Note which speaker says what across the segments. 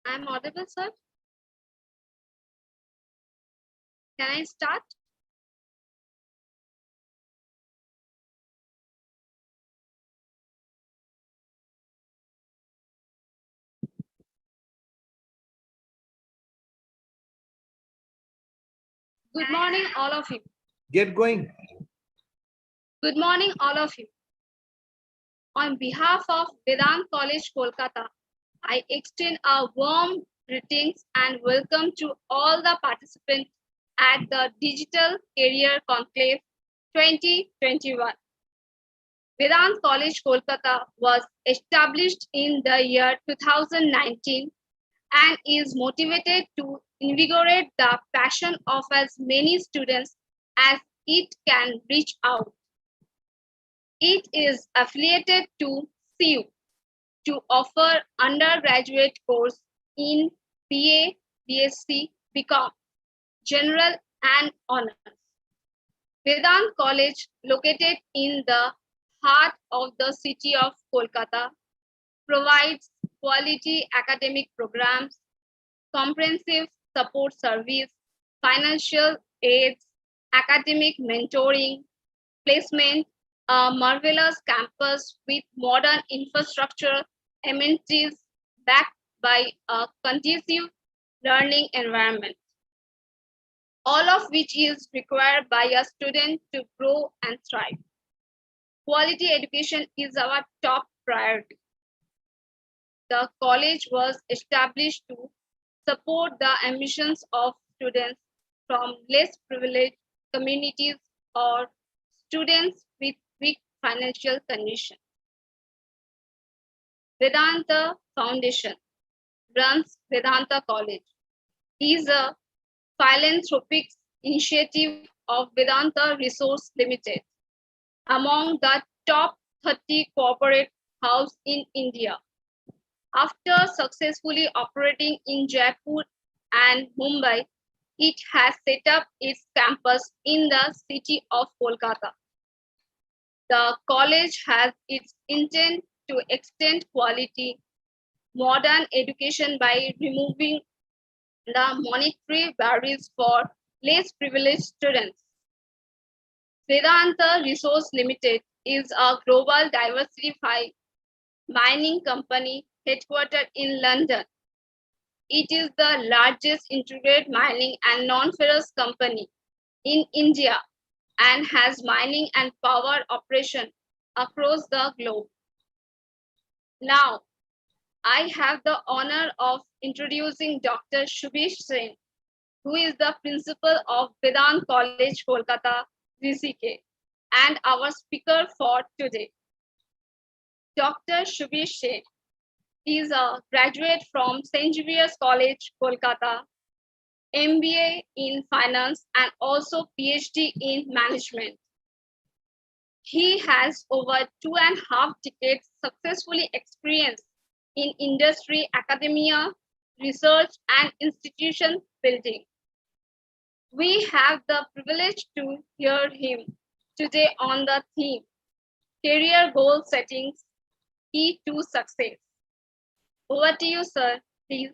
Speaker 1: I'm audible, sir. Can I start? Good morning, all of you.
Speaker 2: Get going.
Speaker 1: Good morning, all of you. On behalf of Vedant College, Kolkata, I extend a warm greetings and welcome to all the participants at the Digital Career Conclave 2021. Vedant College, Kolkata was established in the year 2019 and is motivated to invigorate the passion of as many students as it can reach out. It is affiliated to CU to offer undergraduate course in BA, BSc, BCom, General and Honors. Vedant College, located in the heart of the city of Kolkata, provides quality academic programs, comprehensive support service, financial aids, academic mentoring, placement, a marvelous campus with modern infrastructure, amenities backed by a conducive learning environment, all of which is required by a student to grow and thrive. Quality education is our top priority. The college was established to support the ambitions of students from less privileged communities or students with weak financial conditions. Vedanta Foundation runs Vedanta College, is a philanthropic initiative of Vedanta Resource Limited, among the top 30 corporate houses in India. After successfully operating in Jaipur and Mumbai, it has set up its campus in the city of Kolkata. The college has its intent to extend quality, modern education by removing the monetary barriers for less privileged students. Vedanta Resource Limited is a global diversified mining company headquartered in London. It is the largest integrated mining and non-ferrous company in India and has mining and power operation across the globe. Now, I have the honor of introducing Dr. Shubhish Sen, who is the principal of Vedant College, Kolkata, VCK, and our speaker for today. Dr. Shubhish Sen is a graduate from St. Xavier's College, Kolkata, MBA in finance and also PhD in management. He has over 2.5 decades successfully experience in industry, academia, research, and institution building. We have the privilege to hear him today on the theme, Career Goal Settings, Key to Success. Over to you, sir, please.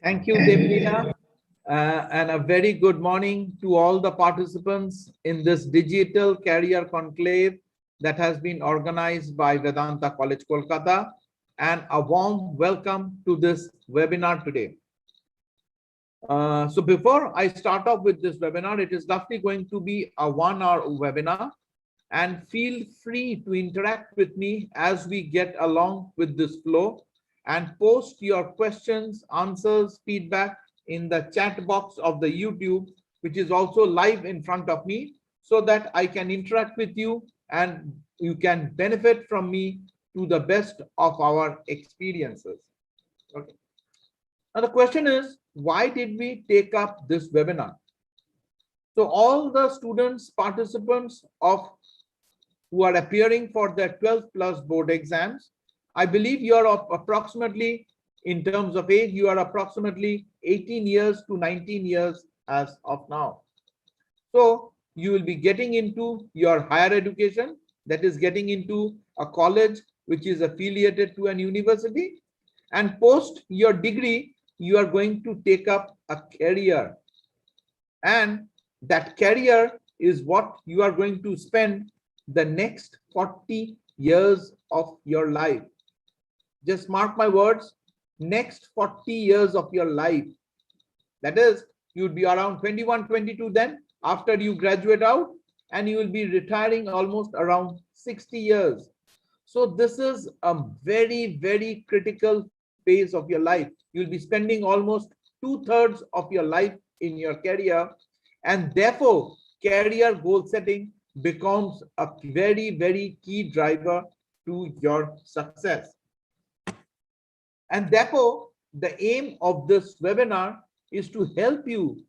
Speaker 2: Thank you, Devlina. And a very good morning to all the participants in this digital career conclave that has been organized by Vedanta College, Kolkata, and a warm welcome to this webinar today. So before I start off with this webinar, it is roughly going to be a 1-hour webinar, and feel free to interact with me as we get along with this flow and post your questions, answers, feedback in the chat box of the YouTube, which is also live in front of me, so that I can interact with you and you can benefit from me to the best of our experiences. Okay. Now the question is, why did we take up this webinar? So all the students, participants of who are appearing for their 12th plus board exams, I believe you are approximately, in terms of age, you are approximately 18 years to 19 years as of now. So you will be getting into your higher education, that is getting into a college which is affiliated to an university, And post your degree, you are going to take up a career. And that career is what you are going to spend the next 40 years of your life. Just mark my words, next 40 years of your life. That is, you'd be around 21, 22 then, after you graduate out, and you will be retiring almost around 60 years. So this is a very, very critical phase of your life. You'll be spending almost 2/3 of your life in your career, and therefore career goal setting becomes a very, very key driver to your success. And therefore, the aim of this webinar is to help you,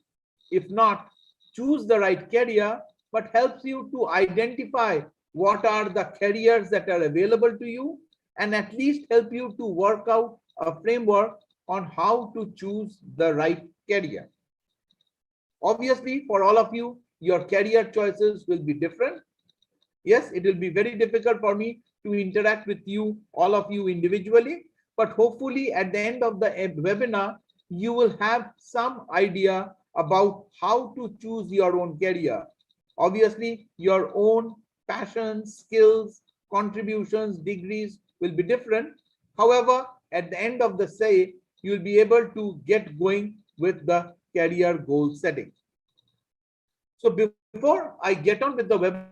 Speaker 2: if not choose the right career, but helps you to identify what are the careers that are available to you, and at least help you to work out a framework on how to choose the right career. Obviously, for all of you, your career choices will be different. Yes, it will be very difficult for me to interact with you, all of you individually, but hopefully at the end of the webinar, you will have some idea about how to choose your own career. Obviously, your own passions, skills, contributions, degrees will be different. However, at the end of the day, you'll be able to get going with the career goal setting. So before I get on with the webinar,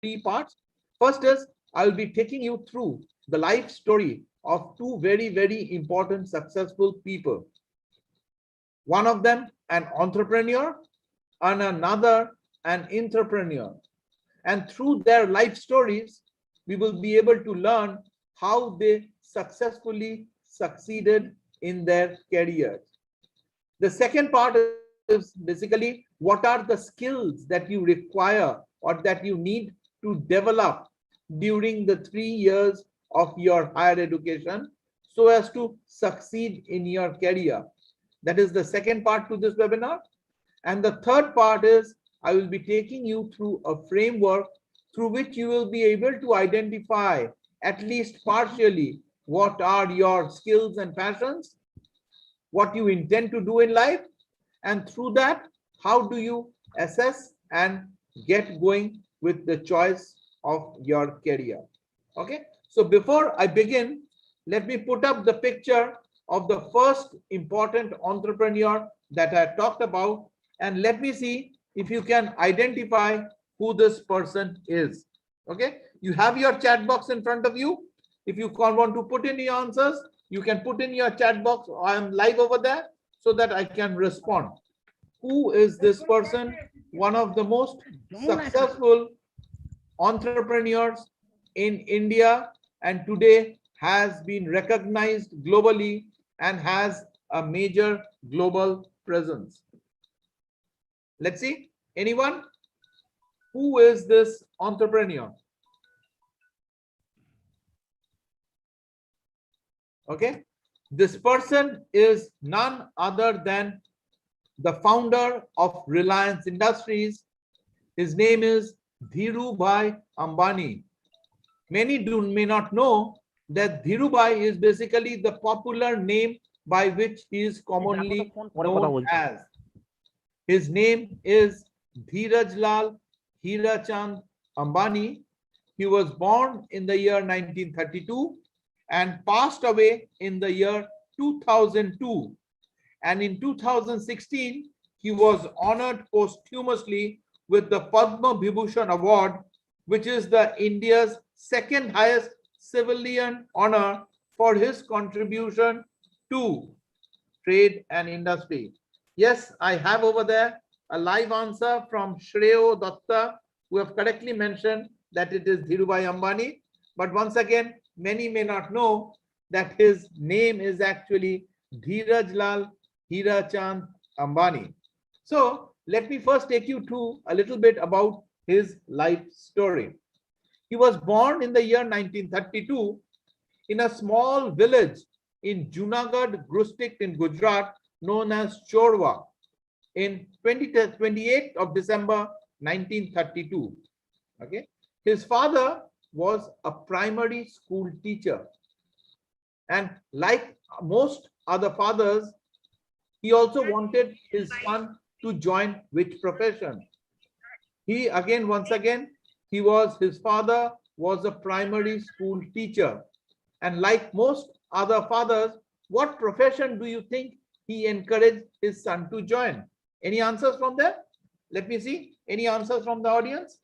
Speaker 2: three parts. First is I will be taking you through the life story of two very, very important successful people. One of them an entrepreneur and another an entrepreneur. And through their life stories, we will be able to learn how they successfully succeeded in their careers. The second part is basically what are the skills that you require or that you need to develop during the 3 years of your higher education so as to succeed in your career. That is the second part to this webinar. And the third part is I will be taking you through a framework through which you will be able to identify at least partially what are your skills and passions, what you intend to do in life, and through that, how do you assess and get going with the choice of your career. Okay, so before I begin, let me put up the picture of the first important entrepreneur that I talked about, and let me see if you can identify who this person is. Okay, you have your chat box in front of you. If you want to put in your answers, you can put in your chat box. I am live over there so that I can respond. Who is this person? One of the most successful entrepreneurs in India, and today has been recognized globally and has a major global presence. Let's see. Anyone? Who is this entrepreneur? Okay. This person is none other than the founder of Reliance Industries. His name is Dhirubhai Ambani. Many may not know that Dhirubhai is basically the popular name by which he is commonly known as. His name is Dheerajlal Hirachand Ambani. He was born in the year 1932 and passed away in the year 2002. And in 2016, he was honored posthumously with the Padma Vibhushan Award, which is the India's second highest civilian honor for his contribution to trade and industry. Yes, I have over there a live answer from Shreyo Datta, who have correctly mentioned that it is Dhirubhai Ambani. But once again, many may not know that his name is actually Dheerajlal Hirachand Ambani. So let me first take you through a little bit about his life story. He was born in the year 1932 in a small village in Junagadh district in Gujarat known as Chorwa in 28th of December 1932. Okay, His father was a primary school teacher. And like most other fathers, he also wanted his son to join which profession? Once again, his father was a primary school teacher. And like most other fathers, what profession do you think he encouraged his son to join? Any answers from there? Let me see. Any answers from the audience?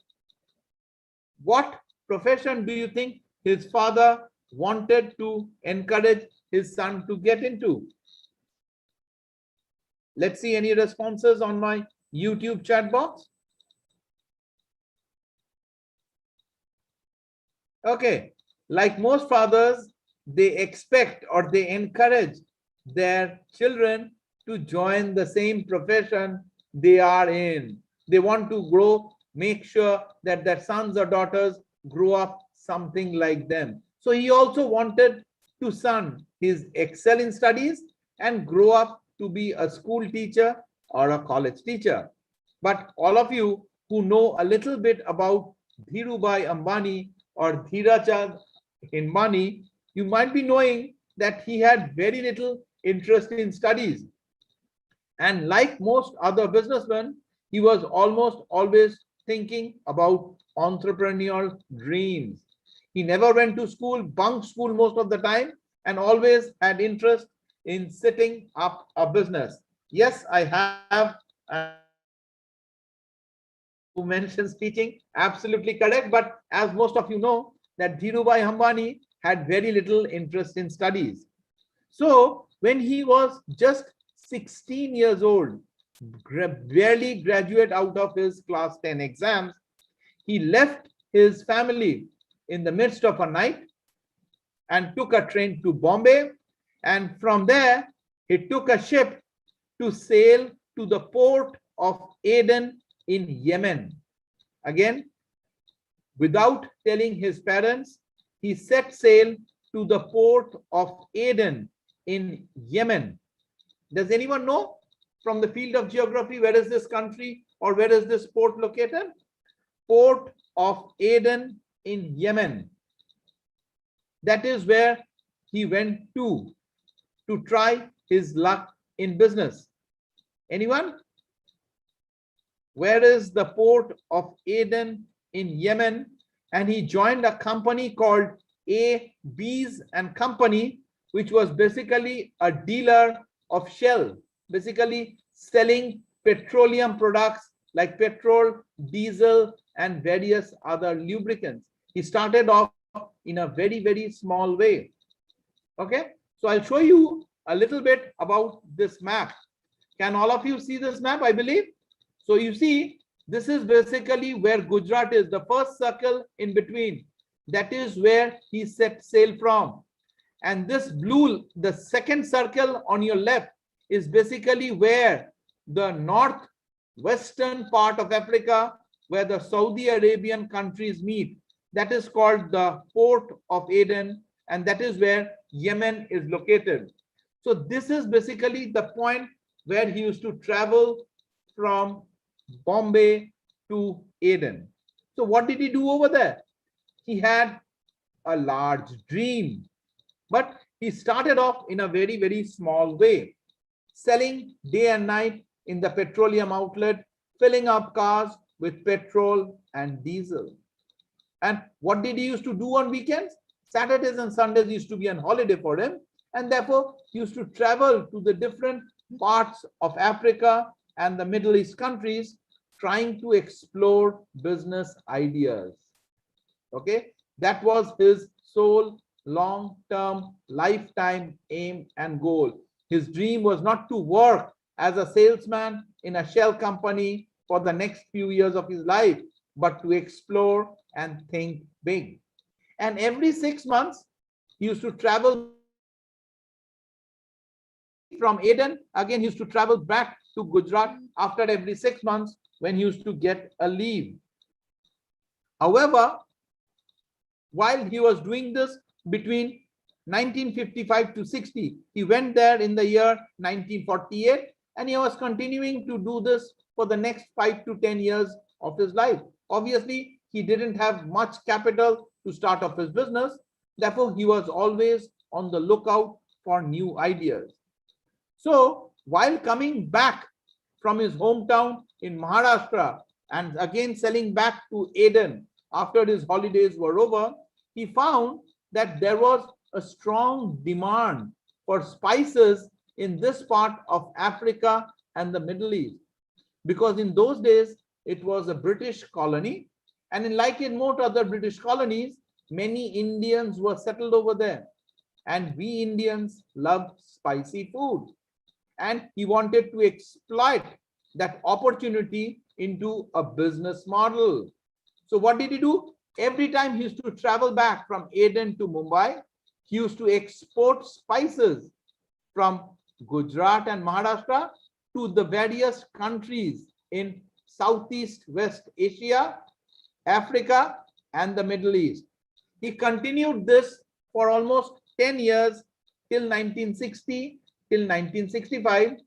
Speaker 2: What profession do you think his father wanted to encourage his son to get into? Let's see any responses on my YouTube chat box. Okay, like most fathers, they expect or they encourage their children to join the same profession they are in. They want to grow, make sure that their sons or daughters grow up something like them. So he also wanted to son his excel in studies and grow up to be a school teacher or a college teacher. But all of you who know a little bit about Dhirubhai Ambani or Dhirachand Ambani, you might be knowing that he had very little interest in studies. And like most other businessmen, he was almost always thinking about entrepreneurial dreams. He never went to school, bunked school most of the time, and always had interest in setting up a business. Yes, I have who mentions teaching, absolutely correct. But as most of you know, that Dhirubhai Ambani had very little interest in studies. So when he was just 16 years old, barely graduate out of his class 10 exams, he left his family in the midst of a night and took a train to Bombay. And from there, he took a ship to sail to the port of Aden in Yemen. Again, without telling his parents, he set sail to the port of Aden in Yemen. Does anyone know from the field of geography where is this country or where is this port located? Port of Aden in Yemen. That is where he went to try his luck in business. Anyone? Where is the port of Aden in Yemen? And he joined a company called A. Bees and Company, which was basically a dealer of Shell, basically selling petroleum products like petrol, diesel, and various other lubricants. He started off in a very, very small way. Okay, so I'll show you a little bit about this map. Can all of you see this map, I believe? So you see, this is basically where Gujarat is, the first circle in between. That is where he set sail from. And this blue, the second circle on your left, is basically where the northwestern part of Africa, where the Saudi Arabian countries meet. That is called the port of Aden, and that is where Yemen is located. So this is basically the point where he used to travel from Bombay to Aden. So what did he do over there? He had a large dream, but he started off in a very, very small way, selling day and night in the petroleum outlet, filling up cars with petrol and diesel. And what did he used to do on weekends? Saturdays and Sundays used to be on holiday for him, and therefore he used to travel to the different parts of Africa and the Middle East countries, trying to explore business ideas. Okay, that was his sole long-term lifetime aim and goal. His dream was not to work as a salesman in a shell company for the next few years of his life, but to explore and think big. And every 6 months, he used to travel from Aden. Again, he used to travel back to Gujarat after every 6 months when he used to get a leave. However, while he was doing this between 1955 to 60, he went there in the year 1948, and he was continuing to do this for the next 5 to 10 years of his life. Obviously, he didn't have much capital to start off his business. Therefore, he was always on the lookout for new ideas. So while coming back from his hometown in Maharashtra and again selling back to Aden after his holidays were over, he found that there was a strong demand for spices in this part of Africa and the Middle East. Because in those days, it was a British colony. And like in most other British colonies, many Indians were settled over there. And we Indians loved spicy food. And he wanted to exploit that opportunity into a business model. So what did he do? Every time he used to travel back from Aden to Mumbai, he used to export spices from Gujarat and Maharashtra to the various countries in Southeast West Asia, Africa, and the Middle East. He continued this for almost 10 years till 1960, till 1965,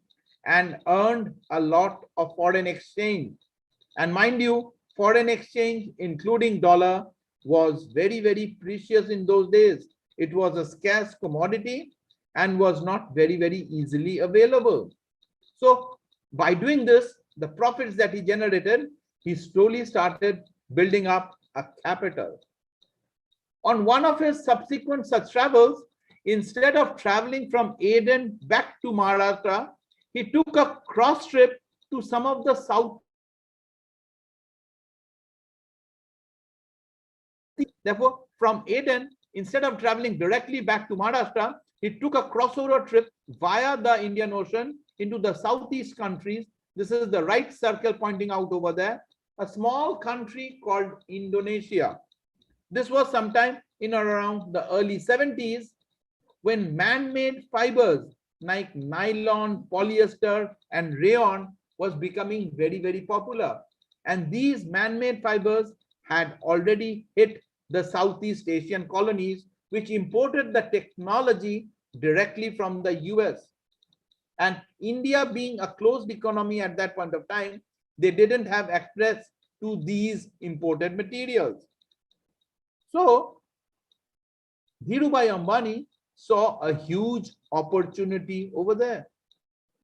Speaker 2: and earned a lot of foreign exchange. And mind you, foreign exchange, including dollar, was very, very precious in those days. It was a scarce commodity and was not very, very easily available. So by doing this, the profits that he generated, he slowly started building up a capital. On one of his subsequent such travels, instead of traveling from Aden back to Maharashtra, he took a cross trip to some of the South. Therefore, from Aden, instead of traveling directly back to Maharashtra, he took a crossover trip via the Indian Ocean into the Southeast countries. This is the right circle pointing out over there, a small country called Indonesia. This was sometime in or around the early 70s when man-made fibers like nylon, polyester, and rayon was becoming very, very popular. And these man-made fibers had already hit the Southeast Asian colonies, which imported the technology directly from the US. And India being a closed economy at that point of time, they didn't have access to these imported materials. So Dhirubhai Ambani saw a huge opportunity over there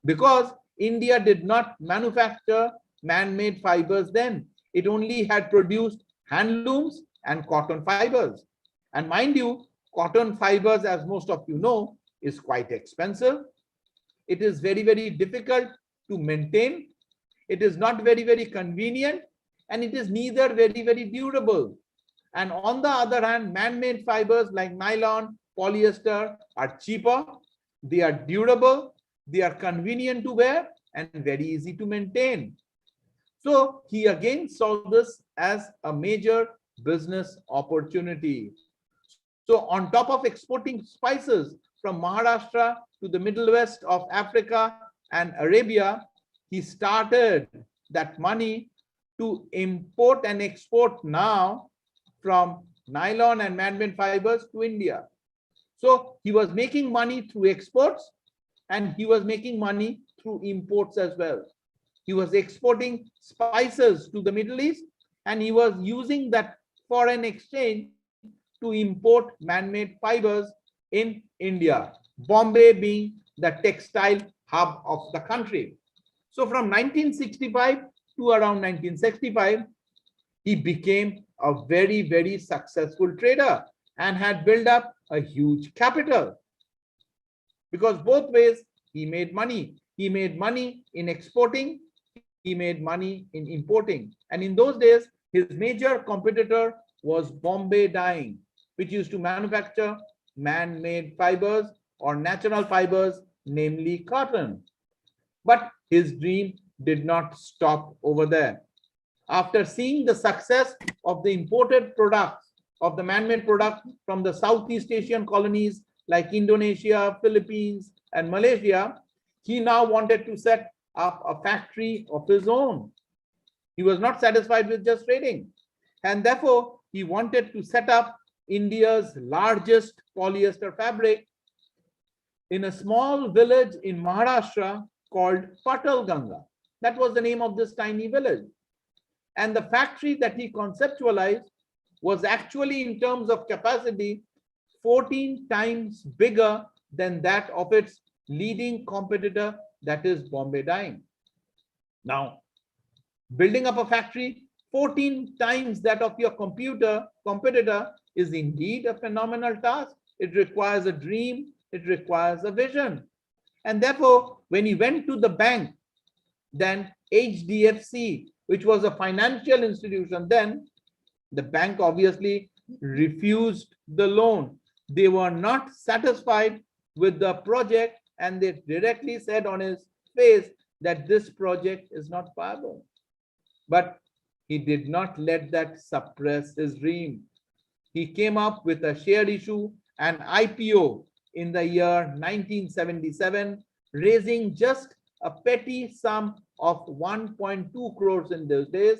Speaker 2: because India did not manufacture man-made fibers then. It only had produced handlooms and cotton fibers. And mind you, cotton fibers, as most of you know, is quite expensive. It is very, very difficult to maintain. It is not very, very convenient, and it is neither very, very durable. And on the other hand, man-made fibers like nylon, polyester are cheaper, they are durable, they are convenient to wear, and very easy to maintain. So he again saw this as a major business opportunity. So on top of exporting spices from Maharashtra to the Middle West of Africa and Arabia, he started that money to import and export now from nylon and man-made fibers to India. So he was making money through exports and he was making money through imports as well. He was exporting spices to the Middle East and he was using that foreign exchange to import man-made fibers in India, Bombay being the textile hub of the country. So from 1965 to around 1965, he became a very, very successful trader and had built up a huge capital. Because both ways he made money. He made money in exporting, he made money in importing. And in those days, his major competitor was Bombay Dyeing, which used to manufacture man-made fibers or natural fibers, namely cotton. But his dream did not stop over there. After seeing the success of the imported products, of the man-made products from the Southeast Asian colonies like Indonesia, Philippines, and Malaysia, he now wanted to set up a factory of his own. He was not satisfied with just trading, and therefore he wanted to set up India's largest polyester fabric in a small village in Maharashtra called Patalganga. That was the name of this tiny village. And the factory that he conceptualized was actually, in terms of capacity, 14 times bigger than that of its leading competitor, that is Bombay Dyeing. Now, building up a factory 14 times that of your competitor is indeed a phenomenal task. It requires a dream, it requires a vision. And therefore, when he went to the bank, then HDFC, which was a financial institution then, the bank obviously refused the loan. They were not satisfied with the project, and they directly said on his face that this project is not viable. But he did not let that suppress his dream. He came up with a share issue, an IPO, in the year 1977, raising just a petty sum of 1.2 crores in those days.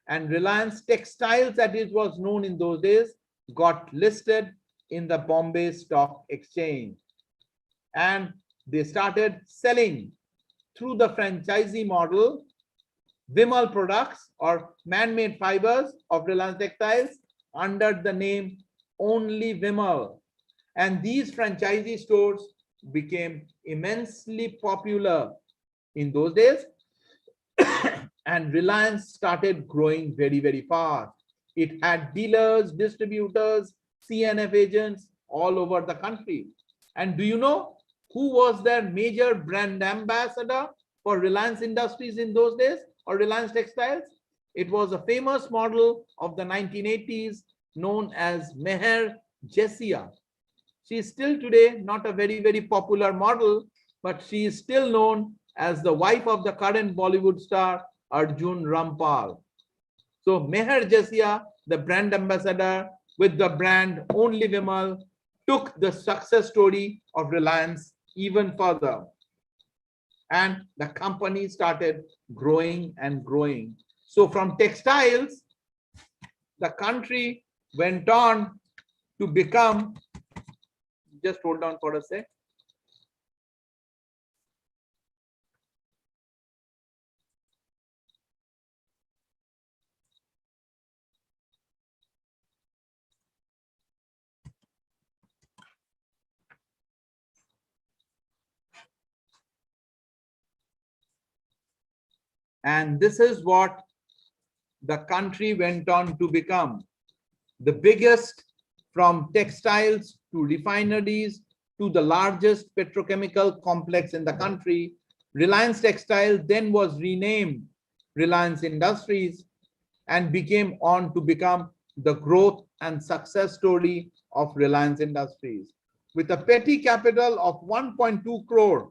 Speaker 2: And Reliance Textiles, as it was known in those days, got listed in the Bombay Stock Exchange. And they started selling through the franchisee model Vimal products or man-made fibers of Reliance Textiles under the name only Vimal. And these franchisee stores became immensely popular in those days. And Reliance started growing very, very fast. It had dealers, distributors, CNF agents all over the country. And do you know who was their major brand ambassador for Reliance Industries in those days, or Reliance Textiles? It was a famous model of the 1980s known as Meher Jessia. She is still today not a very, very popular model, but she is still known as the wife of the current Bollywood star Arjun Rampal. So Meher Jessia, the brand ambassador with the brand Only Vimal, took the success story of Reliance even further. And the company started growing and growing. So from textiles, the country went on to become, just hold on for a sec. And this is what the country went on to become. The biggest, from textiles to refineries to the largest petrochemical complex in the country. Reliance Textiles then was renamed Reliance Industries and became on to become the growth and success story of Reliance Industries. With a petty capital of 1.2 crore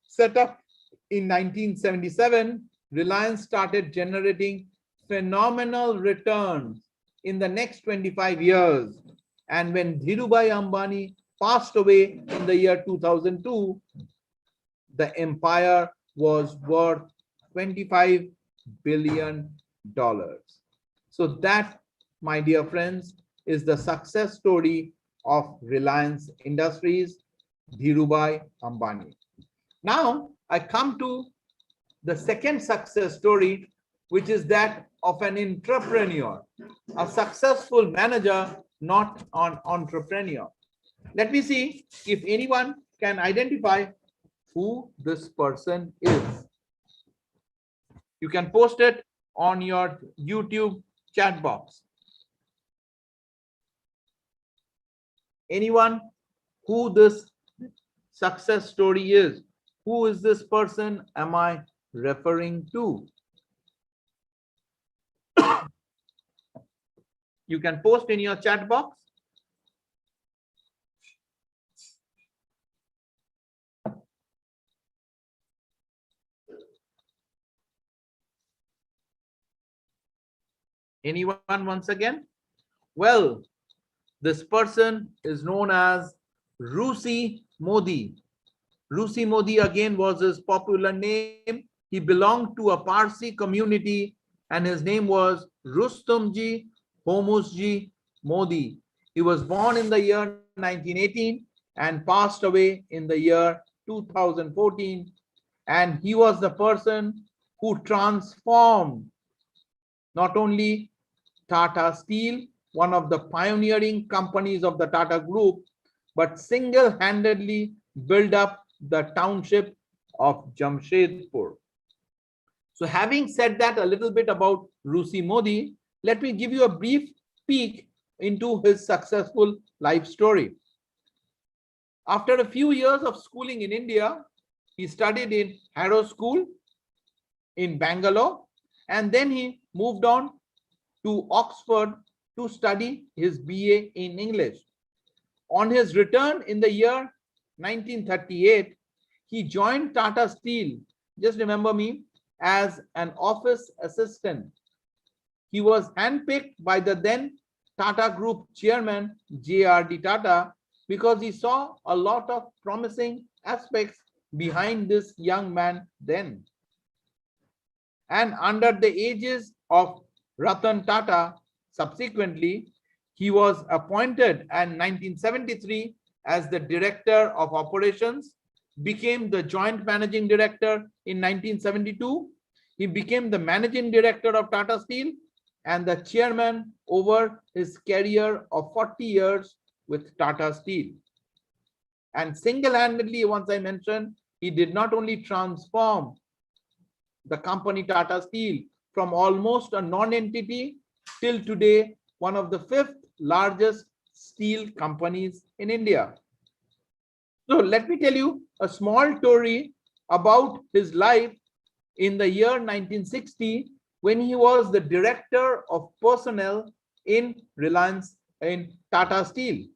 Speaker 2: set up in 1977, Reliance started generating phenomenal returns in the next 25 years. And when Dhirubhai Ambani passed away in the year 2002, the empire was worth $25 billion. So that, my dear friends, is the success story of Reliance Industries, Dhirubhai Ambani. Now I come to the second success story, which is that of an entrepreneur, a successful manager, not an entrepreneur. Let me see if anyone can identify who this person is. You can post it on your YouTube chat box. Anyone who this success story is? Who is this person am I referring to? You can post in your chat box. Anyone once again? Well, this person is known as Rusi Modi. Rusi Modi again was his popular name. He belonged to a Parsi community and his name was Rustumji Homusji Modi. He was born in the year 1918 and passed away in the year 2014. And he was the person who transformed Not only Tata Steel, one of the pioneering companies of the Tata Group, but single-handedly built up the township of Jamshedpur. So having said that a little bit about Rusi Modi, let me give you a brief peek into his successful life story. After a few years of schooling in India, he studied in Harrow School in Bangalore, and then he moved on to Oxford to study his BA in English. On his return in the year 1938, he joined Tata Steel, just remember me, as an office assistant. He was handpicked by the then Tata Group chairman, J.R.D. Tata, because he saw a lot of promising aspects behind this young man then. And under the aegis of Ratan Tata, subsequently, he was appointed in 1973 as the Director of Operations, became the Joint Managing Director in 1972. He became the Managing Director of Tata Steel and the Chairman over his career of 40 years with Tata Steel. And single-handedly, once I mentioned, he did not only transform the company Tata Steel from almost a non-entity till today, one of the 5th largest steel companies in India. So let me tell you a small story about his life in the year 1960 when he was the Director of Personnel in Reliance in Tata Steel.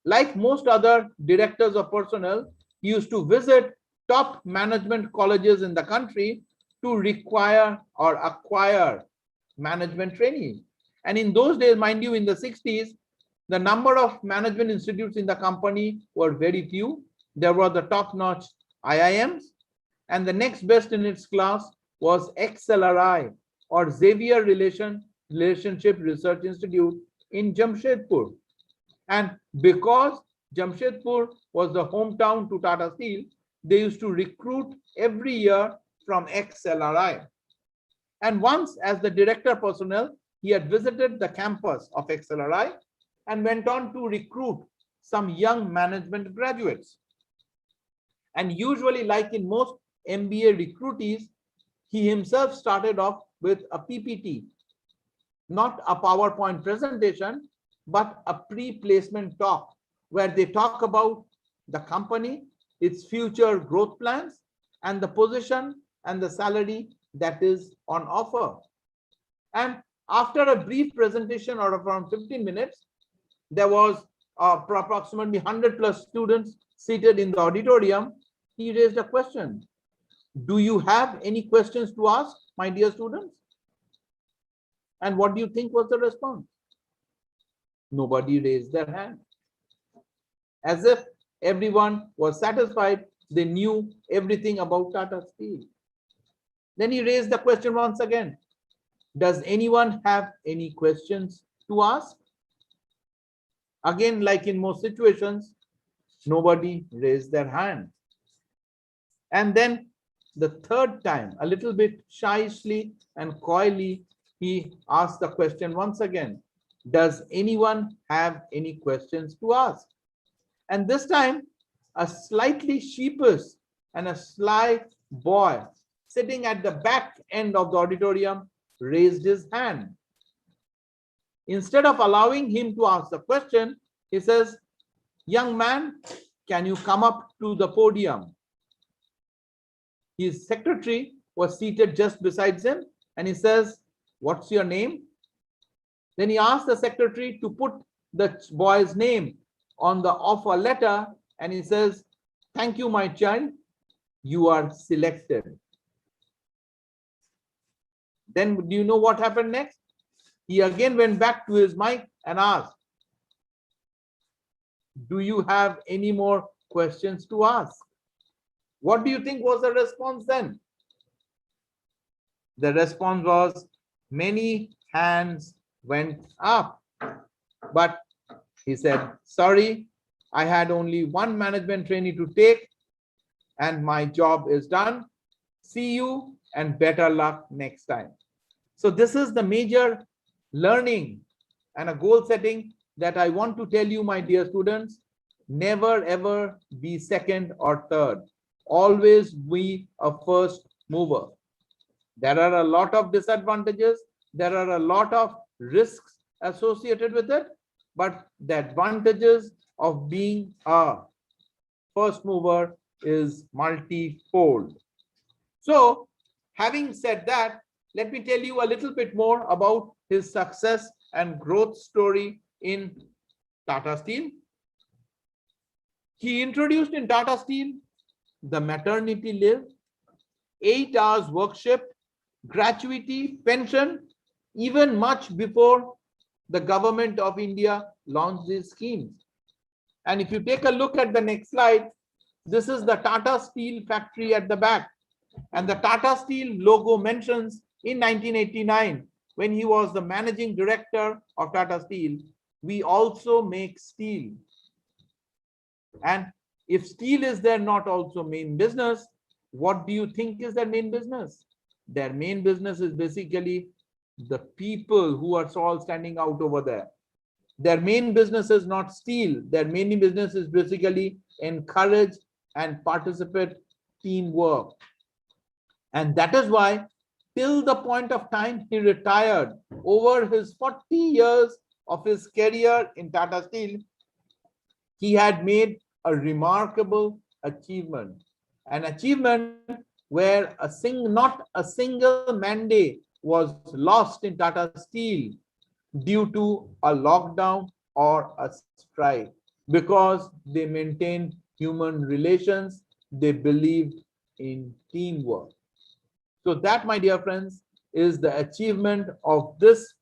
Speaker 2: Like most other directors of personnel, he used to visit top management colleges in the country to require or acquire management training. And in those days, mind you, in the 60s, the number of management institutes in the company were very few. There were the top-notch IIMs, and the next best in its class was XLRI, or Xavier Relationship Research Institute in Jamshedpur. And because Jamshedpur was the hometown to Tata Steel, they used to recruit every year from XLRI. And once, as the Director of Personnel, he had visited the campus of XLRI and went on to recruit some young management graduates. And usually, like in most MBA recruitees, he himself started off with a PPT, not a PowerPoint presentation, but a pre-placement talk where they talk about the company, its future growth plans, and the position and the salary that is on offer. And after a brief presentation of around 15 minutes, there was approximately 100 plus students seated in the auditorium. He raised a question. Do you have any questions to ask, my dear students? And what do you think was the response? Nobody raised their hand. As if everyone was satisfied, they knew everything about Tata Steel. Then he raised the question once again. Does anyone have any questions to ask? Again, like in most situations, nobody raised their hand. And then the third time, a little bit shyly and coyly, he asked the question once again. Does anyone have any questions to ask? And this time, a slightly sheepish and a sly boy sitting at the back end of the auditorium raised his hand. Instead of allowing him to ask the question, he says, young man, can you come up to the podium? His secretary was seated just beside him and he says, what's your name? Then he asked the secretary to put the boy's name on the offer letter and he says, thank you, my child, you are selected. Then do you know what happened next? He again went back to his mic and asked, do you have any more questions to ask? What do you think was the response then? The response was many hands went up. But he said, sorry, I had only one management trainee to take and my job is done. See you and better luck next time. So this is the major learning and a goal setting that I want to tell you, my dear students. Never ever be second or third. Always be a first mover. There are a lot of disadvantages. There are a lot of risks associated with it, but the advantages of being a first mover is multifold. So, having said that, let me tell you a little bit more about his success and growth story in Tata Steel. He introduced in Tata Steel the maternity leave, 8 hours work shift, gratuity, pension, even much before the government of India launched these schemes. And if you take a look at the next slide, this is the Tata Steel factory at the back. And the Tata Steel logo mentions in 1989, when he was the managing director of Tata Steel, we also make steel. And if steel is their not also main business, what do you think is their main business? Their main business is basically the people who are all standing out over there. Their main business is not steel. Their main business is basically encourage and participate teamwork. And that is why till the point of time he retired, over his 40 years of his career in Tata Steel, he had made a remarkable achievement, an achievement where not a single mandate was lost in Tata Steel due to a lockdown or a strike, because they maintained human relations, they believed in teamwork. So that, my dear friends, is the achievement of this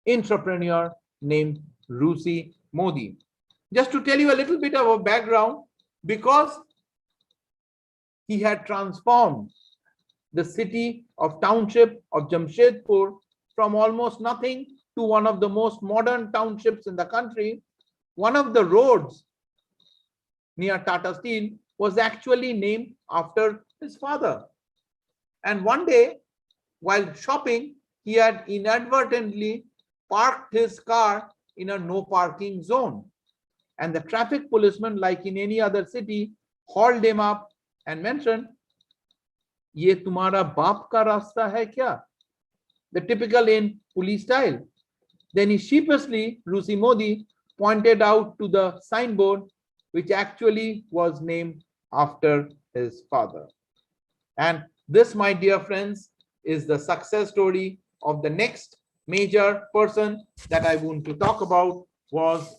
Speaker 2: entrepreneur named Rusi Modi. Just to tell you a little bit of a background, because he had transformed the city of township of Jamshedpur from almost nothing to one of the most modern townships in the country, one of the roads near Tata Steel was actually named after his father. And one day, while shopping, he had inadvertently parked his car in a no parking zone. And the traffic policeman, like in any other city, hauled him up and mentioned, "Ye tumhara baap ka rasta hai kya?" The typical in police style. Then he sheepishly, Rusi Modi, pointed out to the signboard, which actually was named after his father. And this, my dear friends, is the success story of the next major person that I want to talk about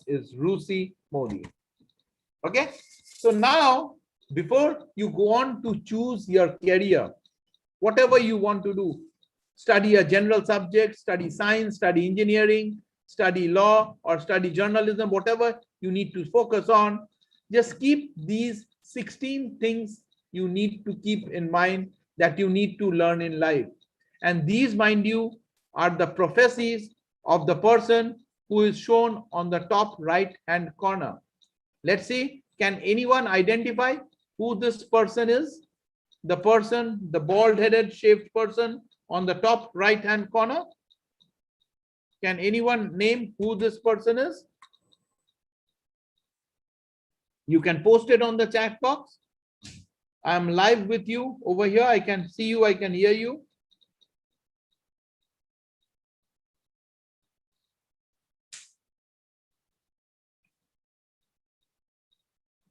Speaker 2: is Rusi Modi. Okay, so now before you go on to choose your career, whatever you want to do, study a general subject, study science, study engineering, study law, or study journalism, whatever you need to focus on, just keep these 16 things you need to keep in mind that you need to learn in life. And these, mind you, are the prophecies of the person who is shown on the top right hand corner. Let's see, can anyone identify who this person is? The person, the bald-headed shaved person on the top right hand corner. Can anyone name who this person is? You can post it on the chat box. I'm live with you over here. I can see you, I can hear you.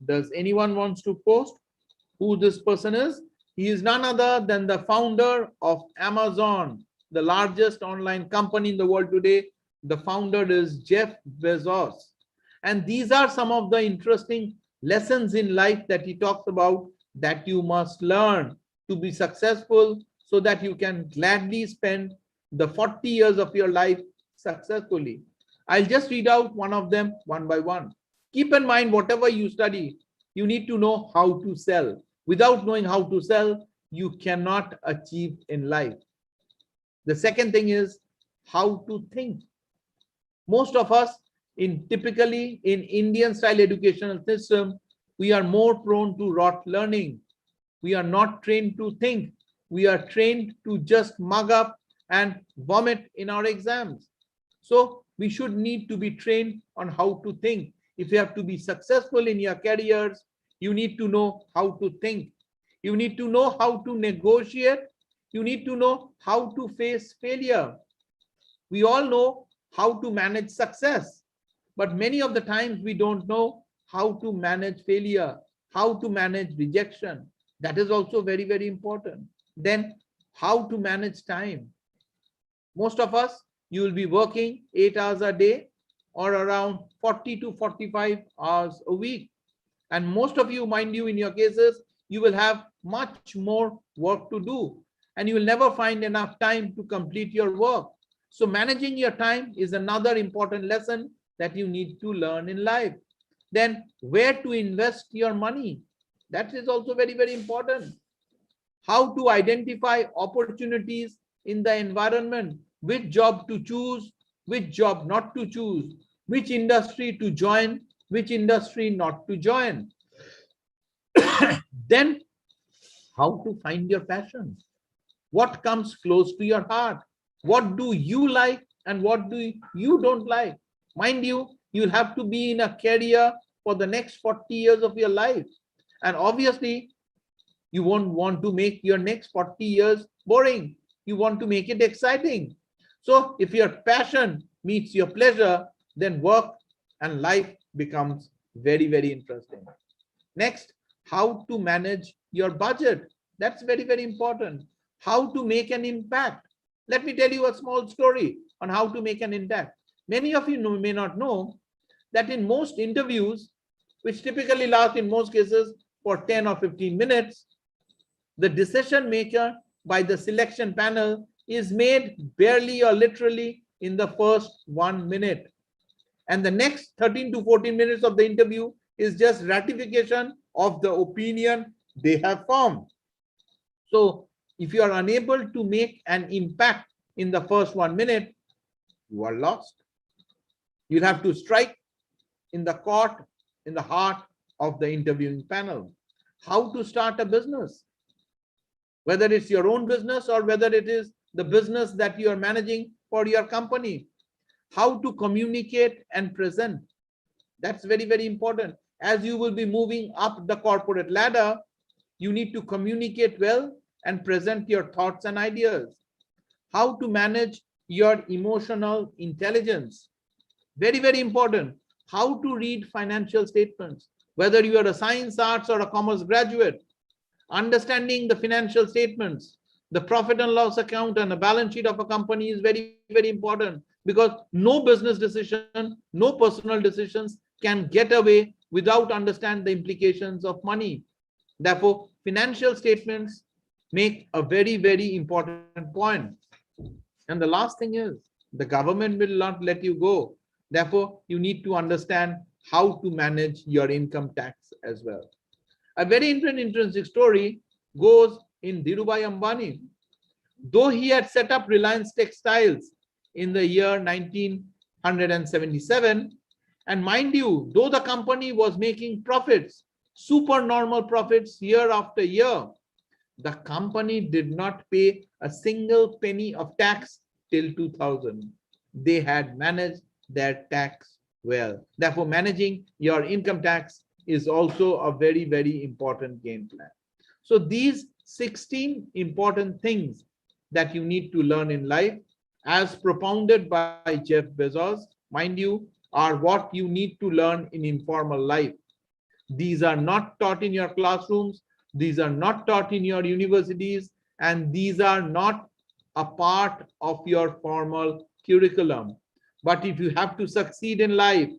Speaker 2: Does anyone wants to post who this person is? He is none other than the founder of Amazon, the largest online company in the world today. The founder is Jeff Bezos. And these are some of the interesting lessons in life that he talks about that you must learn to be successful, so that you can gladly spend the 40 years of your life successfully. I'll just read out one of them one by one. Keep in mind, whatever you study, you need to know how to sell. Without knowing how to sell, you cannot achieve in life. The second thing is how to think. Most of us, typically in Indian style educational system, we are more prone to rote learning. We are not trained to think. We are trained to just mug up and vomit in our exams. So we should need to be trained on how to think. If you have to be successful in your careers, you need to know how to think. You need to know how to negotiate. You need to know how to face failure. We all know how to manage success, but many of the times we don't know how to manage failure, how to manage rejection. That is also very, very important. Then how to manage time. Most of us, you will be working 8 hours a day or around 40 to 45 hours a week. And most of you, mind you, in your cases, you will have much more work to do and you will never find enough time to complete your work. So managing your time is another important lesson that you need to learn in life. Then where to invest your money. That is also very, very important. How to identify opportunities in the environment, which job to choose, which job not to choose, which industry to join, which industry not to join. Then how to find your passion. What comes close to your heart? What do you like and what do you don't like? Mind you, you'll have to be in a career for the next 40 years of your life. And obviously, you won't want to make your next 40 years boring. You want to make it exciting. So if your passion meets your pleasure, then work and life becomes very, very interesting. Next, how to manage your budget. That's very, very important. How to make an impact. Let me tell you a small story on how to make an impact. Many of you may not know that in most interviews, which typically last in most cases for 10 or 15 minutes, the decision maker by the selection panel is made barely or literally in the first 1 minute. And the next 13 to 14 minutes of the interview is just ratification of the opinion they have formed. So if you are unable to make an impact in the first 1 minute, you are lost. You'll have to strike in the court, in the heart of the interviewing panel. How to start a business, whether it's your own business or whether it is the business that you are managing for your company. How to communicate and present. That's very, very important. As you will be moving up the corporate ladder, you need to communicate well and present your thoughts and ideas. How to manage your emotional intelligence. Very, very important. How to read financial statements, whether you are a science, arts, or a commerce graduate. Understanding the financial statements, the profit and loss account, and the balance sheet of a company is very, very important, because no business decision, no personal decisions can get away without understanding the implications of money. Therefore, financial statements make a very, very important point. And the last thing is, the government will not let you go. Therefore, you need to understand how to manage your income tax as well. A very interesting story goes in Dhirubhai Ambani. Though he had set up Reliance Textiles in the year 1977, and mind you, though the company was making profits, supernormal profits year after year, the company did not pay a single penny of tax till 2000. They had managed their tax well. Therefore, managing your income tax is also a very, very important game plan. So these 16 important things that you need to learn in life, as propounded by Jeff Bezos, mind you, are what you need to learn in informal life. These are not taught in your classrooms. These are not taught in your universities, and these are not a part of your formal curriculum. But if you have to succeed in life,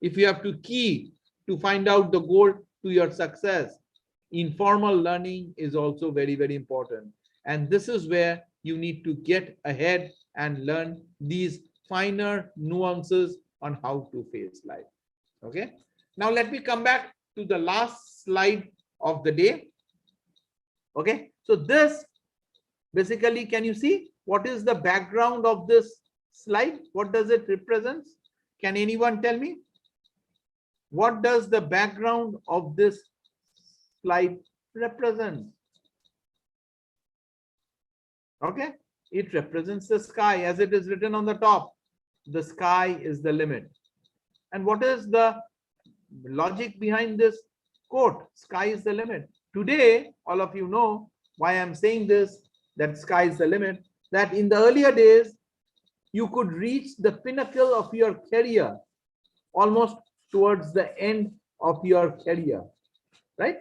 Speaker 2: if you have to key to find out the goal to your success, informal learning is also very, very important. And this is where you need to get ahead and learn these finer nuances on how to face life. Okay. Now let me come back to the last slide of the day. Okay. So this basically, can you see what is the background of this slide? What does it represent? Can anyone tell me? What does the background of this slide represent? Okay. It represents the sky, as it is written on the top. The sky is the limit. And what is the logic behind this quote? Sky is the limit. Today, all of you know why I'm saying this, that sky is the limit, that in the earlier days, you could reach the pinnacle of your career almost towards the end of your career, right?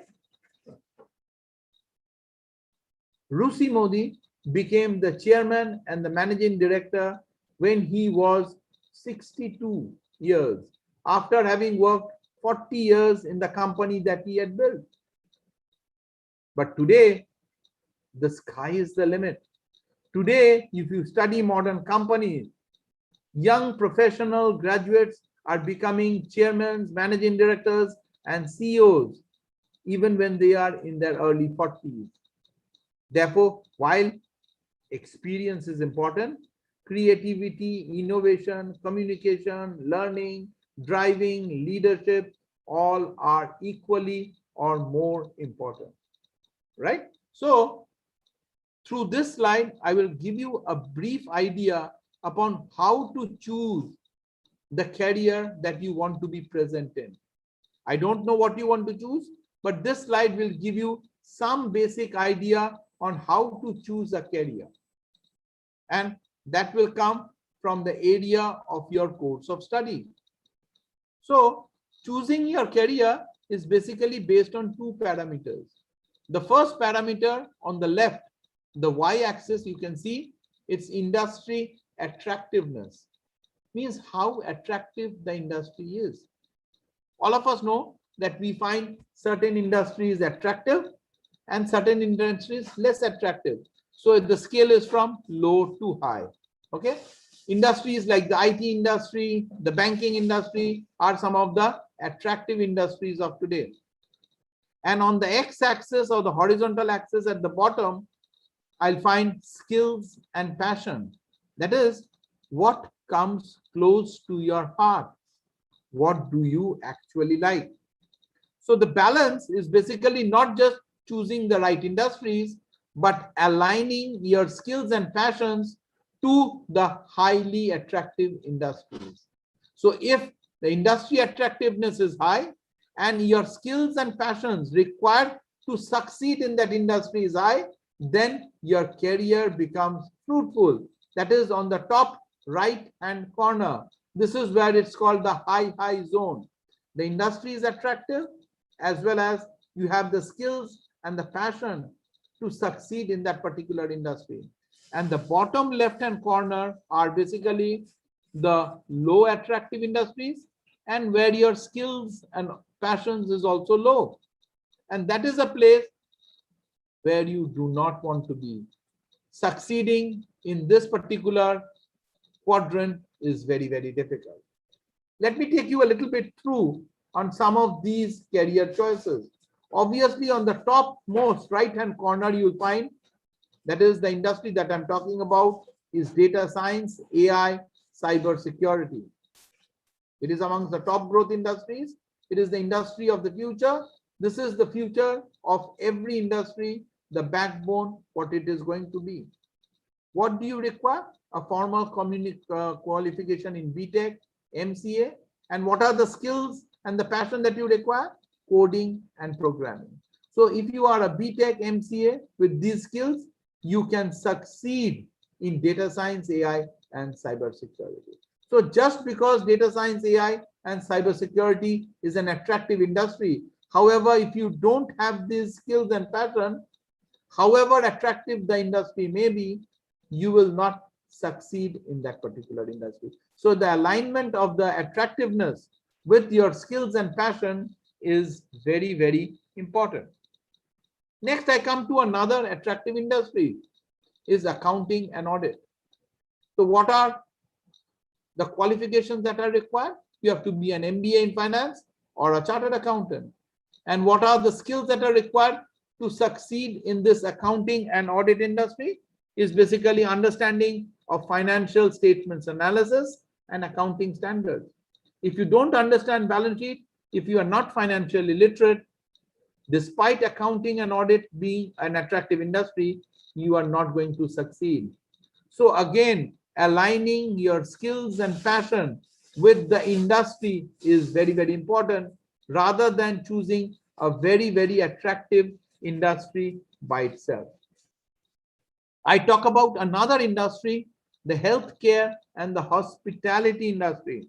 Speaker 2: Rusi Modi became the chairman and the managing director when he was 62 years, after having worked 40 years in the company that he had built. But today, the sky is the limit. Today, if you study modern companies, young professional graduates are becoming chairmen, managing directors, and CEOs, even when they are in their early 40s. Therefore, while experience is important, creativity, innovation, communication, learning, driving, leadership, all are equally or more important, right? So, through this slide, I will give you a brief idea upon how to choose the career that you want to be present in. I don't know what you want to choose, but this slide will give you some basic idea on how to choose a career. And that will come from the area of your course of study. So choosing your career is basically based on two parameters. The first parameter on the left, the y-axis, you can see it's industry attractiveness, means how attractive the industry is. All of us know that we find certain industries attractive and certain industries less attractive. So the scale is from low to high. Okay. Industries like the IT industry, the banking industry are some of the attractive industries of today. And on the x-axis or the horizontal axis at the bottom, I'll find skills and passion. That is what comes close to your heart. What do you actually like? So the balance is basically not just choosing the right industries, but aligning your skills and passions to the highly attractive industries. So if the industry attractiveness is high and your skills and passions required to succeed in that industry is high, then your career becomes fruitful. That is on the top right hand corner. This is where it's called the high zone. The industry is attractive, as well as you have the skills and the passion to succeed in that particular industry. And the bottom left hand corner are basically the low attractive industries, and where your skills and passions is also low. And that is a place where you do not want to be. Succeeding in this particular quadrant is very, very difficult. Let me take you a little bit through on some of these career choices. Obviously, on the top most right hand corner, you'll find that is the industry that I'm talking about is data science, AI, cyber security. It is amongst the top growth industries. It is the industry of the future. This is the future of every industry, the backbone, what it is going to be. What do you require? A formal qualification in BTech, MCA, and what are the skills and the passion that you require? Coding and programming. So if you are a BTech, MCA with these skills, you can succeed in data science, AI, and cybersecurity. So just because data science, AI, and cybersecurity is an attractive industry, however, if you don't have these skills and passion, however attractive the industry may be, you will not succeed in that particular industry. So the alignment of the attractiveness with your skills and passion is very, very important. Next, I come to another attractive industry is accounting and audit. So what are the qualifications that are required? You have to be an MBA in finance or a chartered accountant. And what are the skills that are required to succeed in this accounting and audit industry? Is basically understanding of financial statements analysis and accounting standards. If you don't understand balance sheet, if you are not financially literate, despite accounting and audit being an attractive industry, you are not going to succeed. So again, aligning your skills and passion with the industry is very, very important, rather than choosing a very, very attractive industry by itself. I talk about another industry, the healthcare and the hospitality industry.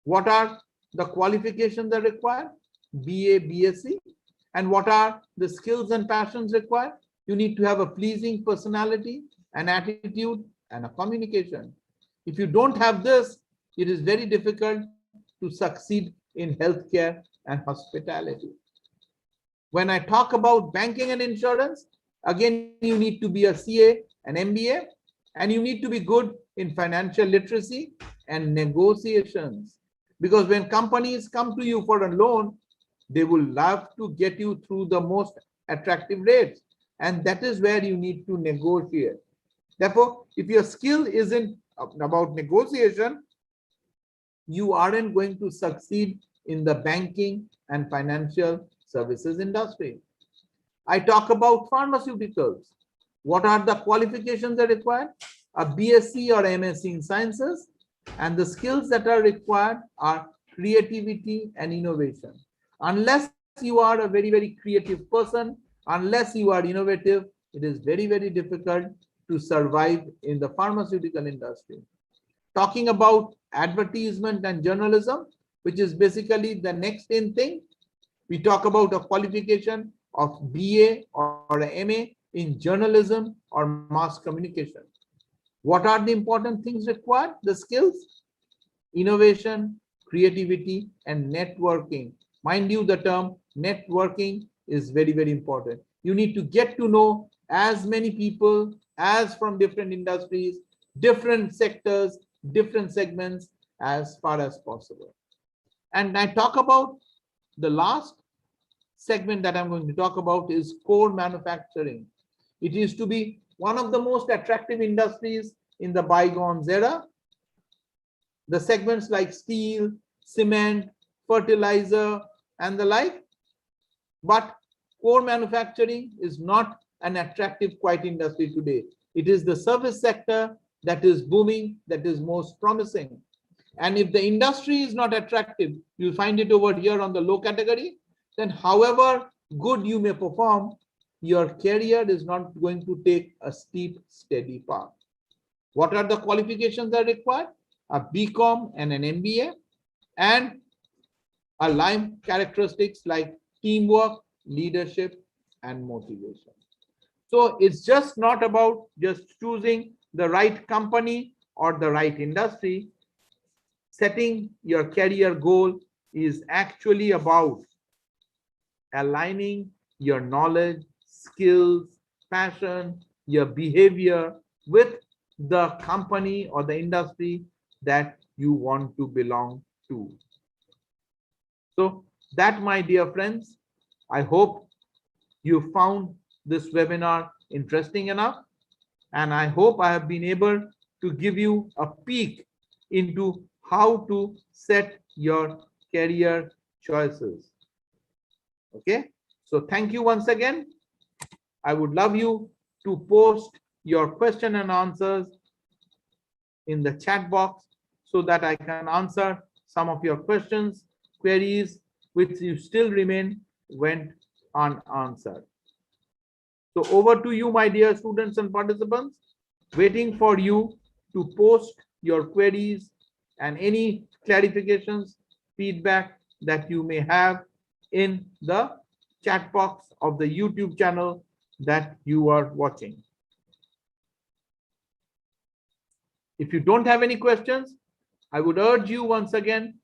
Speaker 2: What are the qualifications that are required? BA, BSc. And what are the skills and passions required? You need to have a pleasing personality, an attitude, and a communication. If you don't have this, it is very difficult to succeed in healthcare and hospitality. When I talk about banking and insurance, again, you need to be a CA, an MBA, and you need to be good in financial literacy and negotiations. Because when companies come to you for a loan, they will love to get you through the most attractive rates. And that is where you need to negotiate. Therefore, if your skill isn't about negotiation, you aren't going to succeed in the banking and financial services industry. I talk about pharmaceuticals. What are the qualifications that are required? A BSc or MSc in sciences, and the skills that are required are creativity and innovation. Unless you are a very, very creative person, unless you are innovative, it is very, very difficult to survive in the pharmaceutical industry. Talking about advertisement and journalism, which is basically the next in thing, we talk about a qualification of BA or a MA in journalism or mass communication. What are the important things required? The skills: innovation, creativity, and networking. Mind you, the term networking is very, very important. You need to get to know as many people as from different industries, different sectors, different segments as far as possible. And I talk about the last segment that I'm going to talk about is core manufacturing. It used to be one of the most attractive industries in the bygones era. The segments like steel, cement, fertilizer, and the like. But core manufacturing is not an attractive quite industry today. It is the service sector that is booming, that is most promising. And if the industry is not attractive, you'll find it over here on the low category, then however good you may perform, your career is not going to take a steep, steady path. What are the qualifications that are required? A BCom and an MBA, and a Lime characteristics like teamwork, leadership, and motivation. So it's just not about just choosing the right company or the right industry. Setting your career goal is actually about aligning your knowledge, skills, passion, your behavior with the company or the industry that you want to belong to. So that, my dear friends, I hope you found this webinar interesting enough, and I hope I have been able to give you a peek into how to set your career choices. Okay, so thank you once again. I would love you to post your question and answers in the chat box so that I can answer some of your questions, queries, which you still remain went unanswered. So over to you, my dear students and participants, waiting for you to post your queries and any clarifications, feedback that you may have in the chat box of the YouTube channel that you are watching. If you don't have any questions, I would urge you once again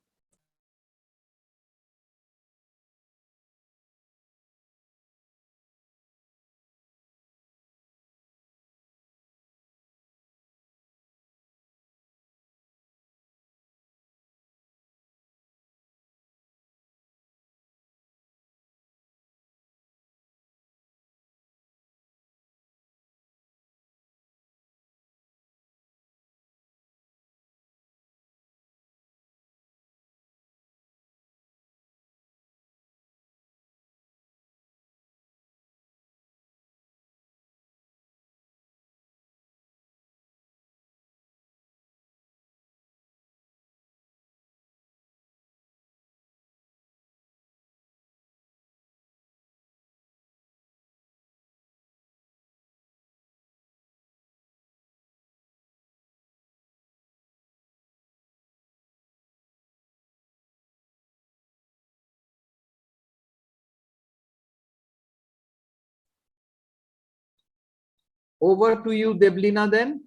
Speaker 2: Over to you, Deblina, then.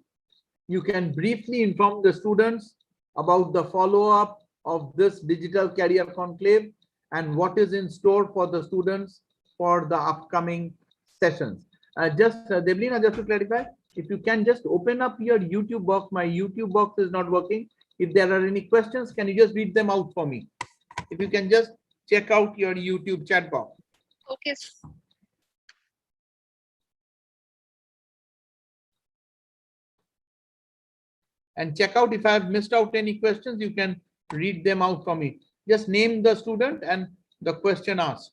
Speaker 2: You can briefly inform the students about the follow-up of this digital career conclave and what is in store for the students for the upcoming sessions. Deblina, just to clarify, if you can just open up your YouTube box. My YouTube box is not working. If there are any questions, can you just read them out for me? If you can just check out your YouTube chat box.
Speaker 1: Okay.
Speaker 2: And check out if I have missed out any questions, you can read them out for me. Just name the student and the question asked.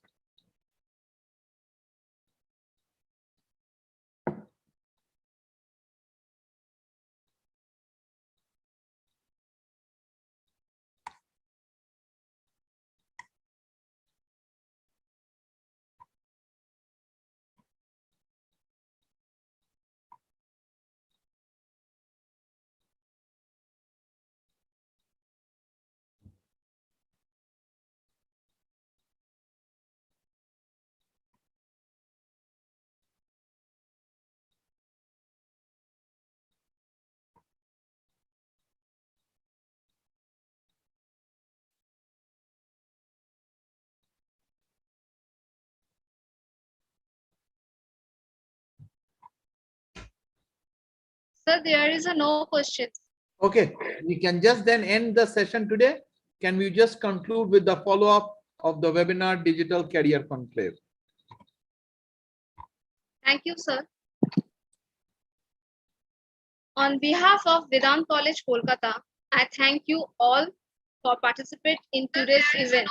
Speaker 1: Sir, there is a no questions.
Speaker 2: Okay, we can just then end the session today. Can we just conclude with the follow-up of the webinar Digital Career Conclave?
Speaker 1: Thank you, sir. On behalf of Vedant College, Kolkata, I thank you all for participating in today's event.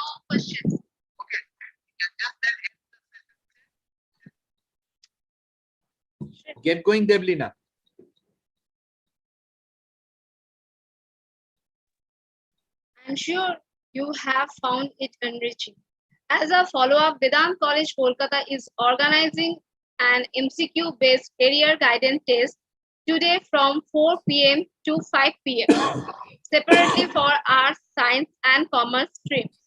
Speaker 2: Get going, Deblina.
Speaker 1: I'm sure you have found it enriching. As a follow-up, Vedant College, Kolkata is organizing an MCQ-based career guidance test today from 4 p.m. to 5 p.m. separately for arts, science, and commerce streams.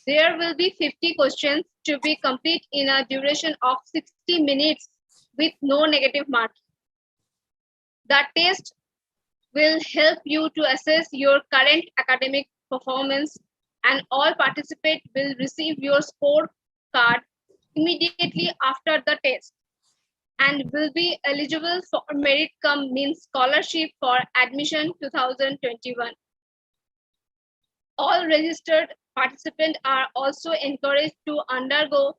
Speaker 1: There will be 50 questions to be complete in a duration of 60 minutes with no negative marking. The test will help you to assess your current academic performance, and all participants will receive your scorecard immediately after the test and will be eligible for merit cum means scholarship for admission 2021. All registered participants are also encouraged to undergo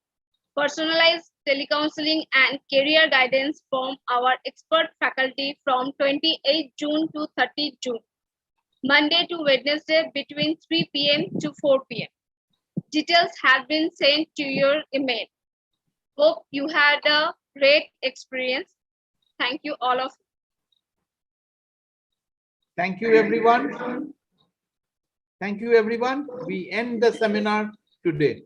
Speaker 1: personalized telecounseling and career guidance from our expert faculty from 28 June to 30 June, Monday to Wednesday between 3 p.m. to 4 p.m. Details have been sent to your email. Hope you had a great experience. Thank you all of you.
Speaker 2: Thank you, everyone. Thank you, everyone. We end the seminar today.